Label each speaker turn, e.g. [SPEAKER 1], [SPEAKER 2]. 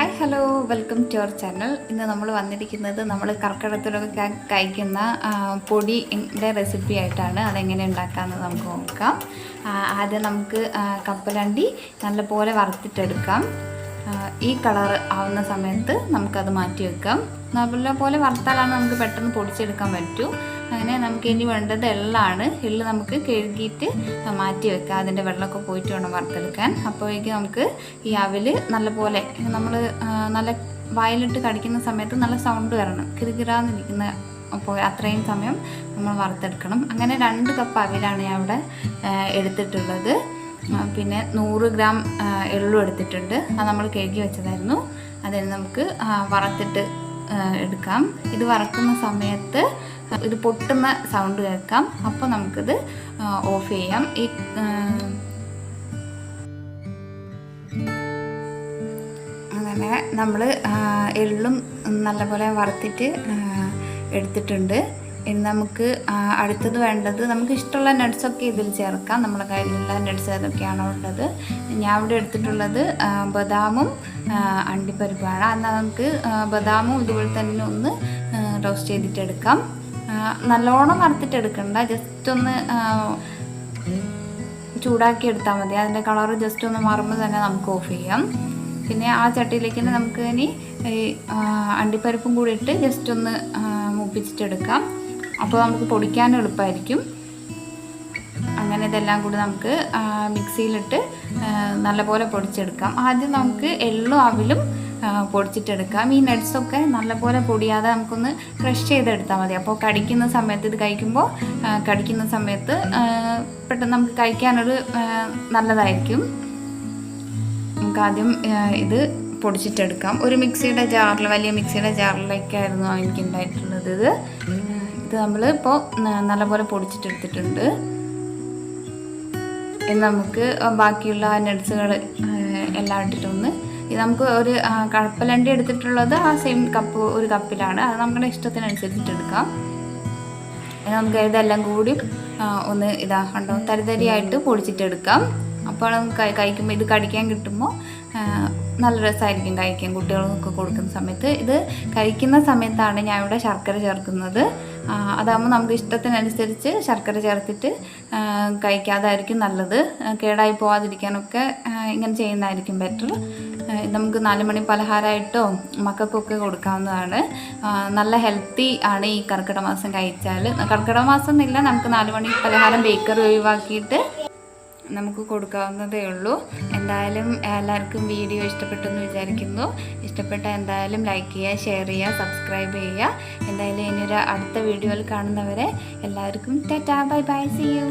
[SPEAKER 1] Hi hello welcome to our channel. ഇന്ന് നമ്മൾ വന്നിരിക്കുന്നത് നമ്മൾ കർക്കിടകത്തിലൊക്കെ കഴിക്കുന്ന പൊടിയുടെ റെസിപ്പി ആയിട്ടാണ്. അതെങ്ങനെ ഉണ്ടാക്കാമെന്ന് നമുക്ക് നോക്കാം. ആദ്യം നമുക്ക് കപ്പലണ്ടി നല്ലപോലെ വറുത്തിട്ടെടുക്കാം. ഈ കളർ ആവുന്ന സമയത്ത് നമുക്കത് മാറ്റി വെക്കാം. നല്ലപോലെ വറുത്താലാണ് നമുക്ക് പെട്ടെന്ന് പൊടിച്ചെടുക്കാൻ പറ്റൂ. അങ്ങനെ നമുക്ക് ഇനി വേണ്ടത് എള്ളാണ്. എള്ള് നമുക്ക് കഴുകിയിട്ട് മാറ്റി വെക്കാം. അതിൻ്റെ വെള്ളമൊക്കെ പോയിട്ട് വേണം വറുത്തെടുക്കാൻ. അപ്പോഴേക്ക് നമുക്ക് ഈ അവിൽ നല്ലപോലെ നമ്മൾ നല്ല വായിലിട്ട് കടിക്കുന്ന സമയത്ത് നല്ല സൗണ്ട് വരണം, കിറുകിറാന്നിരിക്കുന്ന. അപ്പോൾ അത്രയും സമയം നമ്മൾ വറുത്തെടുക്കണം. അങ്ങനെ 2 കപ്പ് അവിലാണ് ഞാൻ ഇവിടെ എടുത്തിട്ടുള്ളത്. പിന്നെ 100 ഗ്രാം എള്ളും എടുത്തിട്ടുണ്ട്. അത് നമ്മൾ കഴുകി വെച്ചതായിരുന്നു. അതിന് നമുക്ക് വറുത്തിട്ട് എടുക്കാം. ഇത് വറക്കുന്ന സമയത്ത് ഇത് പൊട്ടുന്ന സൗണ്ട് കേൾക്കാം. അപ്പോൾ നമുക്കിത് ഓഫ് ചെയ്യാം. അങ്ങനെ നമ്മൾ എള്ളും നല്ലപോലെ വറുത്തിട്ട് എടുത്തിട്ടുണ്ട്. ഇനി നമുക്ക് അടുത്തത് വേണ്ടത്, നമുക്ക് ഇഷ്ടമുള്ള നട്ട്സൊക്കെ ഇതിൽ ചേർക്കാം. നമ്മുടെ കയ്യിലുള്ള നട്ട്സ് ഏതൊക്കെയാണോ ഉള്ളത്. ഞാൻ ഇവിടെ എടുത്തിട്ടുള്ളത് ബദാമും അണ്ടിപ്പരിപ്പാണ്. എന്നാൽ നമുക്ക് ബദാമും ഇതുപോലെ തന്നെ ഒന്ന് റോസ്റ്റ് ചെയ്തിട്ടെടുക്കാം. നല്ലോണം വറുത്തിട്ടെടുക്കണ്ട, ജസ്റ്റ് ഒന്ന് ചൂടാക്കി എടുത്താൽ മതി. അതിൻ്റെ കളർ ജസ്റ്റ് ഒന്ന് മാറുമ്പോൾ തന്നെ നമുക്ക് ഓഫ് ചെയ്യാം. പിന്നെ ആ ചട്ടിയിലേക്ക് തന്നെ നമുക്ക് ഇനി അണ്ടിപ്പരിപ്പും കൂടി ഇട്ട് ജസ്റ്റ് ഒന്ന് മൂപ്പിച്ചിട്ടെടുക്കാം. അപ്പോൾ നമുക്ക് പൊടിക്കാനും എളുപ്പമായിരിക്കും. അങ്ങനെ ഇതെല്ലാം കൂടി നമുക്ക് മിക്സിയിലിട്ട് നല്ലപോലെ പൊടിച്ചെടുക്കാം. ആദ്യം നമുക്ക് എള്ളും അവിലും പൊടിച്ചിട്ടെടുക്കാം. ഈ നട്ട്സൊക്കെ നല്ലപോലെ പൊടിയാതെ നമുക്കൊന്ന് ക്രഷ് ചെയ്തെടുത്താൽ മതി. അപ്പോൾ കടിക്കുന്ന സമയത്ത്, ഇത് കഴിക്കുമ്പോൾ കടിക്കുന്ന സമയത്ത് പെട്ടെന്ന് നമുക്ക് കഴിക്കാനൊരു നല്ലതായിരിക്കും. നമുക്കാദ്യം ഇത് പൊടിച്ചിട്ടെടുക്കാം. ഒരു മിക്സിയുടെ ജാറിൽ, വലിയ മിക്സിയുടെ ജാറിലേക്കായിരുന്നു എനിക്കുണ്ടായിട്ടുള്ളത്. ഇത് നമ്മൾ ഇപ്പോൾ നല്ലപോലെ പൊടിച്ചിട്ടെടുത്തിട്ടുണ്ട്. ഇനി നമുക്ക് ബാക്കിയുള്ള നട്ട്സുകൾ എല്ലാം ഇട്ടിട്ടൊന്ന്, ഇത് നമുക്ക് ഒരു കപ്പലണ്ടി എടുത്തിട്ടുള്ളത് ആ സെയിം കപ്പ്, ഒരു കപ്പിലാണ്. അത് നമ്മുടെ ഇഷ്ടത്തിനനുസരിച്ചിട്ടെടുക്കാം. നമുക്ക് ഇതെല്ലാം കൂടി ഒന്ന് കണ്ടോ തരിതരിയായിട്ട് പൊടിച്ചിട്ടെടുക്കാം. അപ്പോൾ നമുക്ക് കഴിക്കുമ്പോൾ, ഇത് കടിക്കാൻ കിട്ടുമ്പോൾ നല്ല രസമായിരിക്കും കഴിക്കാൻ. കുട്ടികൾക്കൊക്കെ കൊടുക്കുന്ന സമയത്ത്, ഇത് കഴിക്കുന്ന സമയത്താണ് ഞാൻ ഇവിടെ ശർക്കര ചേർക്കുന്നത്. അതാകുമ്പോൾ നമുക്ക് ഇഷ്ടത്തിനനുസരിച്ച് ശർക്കര ചേർത്തിട്ട് കഴിക്കാതായിരിക്കും നല്ലത്. കേടായി പോവാതിരിക്കാനൊക്കെ ഇങ്ങനെ ചെയ്യുന്നതായിരിക്കും ബെറ്റർ. നമുക്ക് 4 മണി പലഹാരമായിട്ടോ മക്കൾക്കൊക്കെ കൊടുക്കാവുന്നതാണ്. നല്ല ഹെൽത്തി ആണ് ഈ കർക്കിടക മാസം കഴിച്ചാൽ. കർക്കിടക മാസം എന്നില്ല, നമുക്ക് 4 മണി പലഹാരം ബേക്കറി ഒഴിവാക്കിയിട്ട് നമുക്ക് കൊടുക്കാവുന്നതേ ഉള്ളൂ. എന്തായാലും എല്ലാവർക്കും വീഡിയോ ഇഷ്ടപ്പെട്ടെന്ന് വിചാരിക്കുന്നു. ഇഷ്ടപ്പെട്ട എന്തായാലും ലൈക്ക് ചെയ്യുക, ഷെയർ ചെയ്യുക, സബ്സ്ക്രൈബ് ചെയ്യുക. എന്തായാലും ഇനിയൊരു അടുത്ത വീഡിയോയിൽ കാണുന്നവരെ എല്ലാവർക്കും ടാറ്റാ, ബൈ ബൈ, സീ യു.